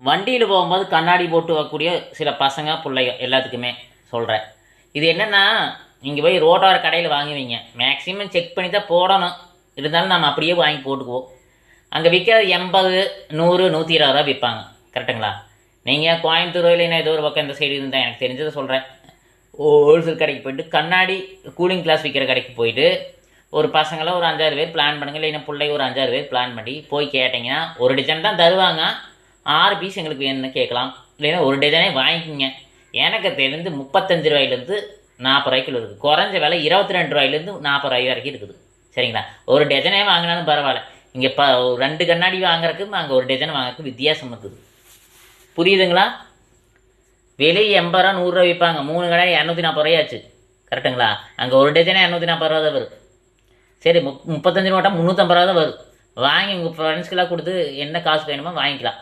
வண்டியில் போகும்போது கண்ணாடி போட்டு வரக்கூடிய சில பசங்க பிள்ளைங்க எல்லாத்துக்குமே சொல்கிறேன். இது என்னென்னா, நீங்கள் போய் ரோட்டோர கடையில் வாங்குவீங்க, மேக்ஸிமம் செக் பண்ணி தான் போடணும். இருந்தாலும் நம்ம அப்படியே வாங்கி போட்டுக்குவோம். அங்கே விற்கிறது 80, 100, 120 ரூபா விற்பாங்க. கரெக்டுங்களா? நீங்கள் கோயம்புத்தூர் இல்லைன்னா ஏதோ ஒரு பக்கம் இந்த சைடு இருந்தால் எனக்கு தெரிஞ்சதை சொல்கிறேன். ஹோல்சேல் கடைக்கு போய்ட்டு கண்ணாடி கூலிங் கிளாஸ் விற்கிற கடைக்கு போயிட்டு ஒரு பசங்களை ஒரு 5-6 பேர் பிளான் பண்ணுங்கள், இல்லைன்னா பிள்ளை ஒரு 5-6 பேர் பிளான் பண்ணி போய் கேட்டிங்கன்னா ஒரு டிசைன் தான் தருவாங்க. 6 பீஸ் எங்களுக்கு வேணும்னு கேட்கலாம், இல்லைன்னா ஒரு டிசைனே வாங்கிக்கோங்க. எனக்கு தெரிந்து 35 ரூபாயிலேருந்து 40 ரூபாய்க்குள்ள இருக்குது. குறைஞ்ச விலை 22 ரூபாயிலேருந்து 40 ரூபாய் வரைக்கும் இருக்குது. சரிங்களா? ஒரு டஜனே வாங்கினாலும் பரவாயில்ல. இங்கே 2 கண்ணாடி வாங்குறதுக்கு அங்கே ஒரு டஜன் வாங்குறதுக்கு வித்தியாசம் இருக்குது. புரியுதுங்களா? வெளியே 80 ரூபா 100 ரூபா விற்பாங்க. 3 கண்ணாடி 240 ரூபாயாச்சு. கரெக்டுங்களா? அங்கே ஒரு டஜனே 240 ரூபா தான் வரும். சரி, 35 ரூபா 350 ரூபா தான் வரும். வாங்கி உங்கள் ஃப்ரெண்ட்ஸ்க்கெல்லாம் கொடுத்து என்ன காசு வேணுமோ வாங்கிக்கலாம்.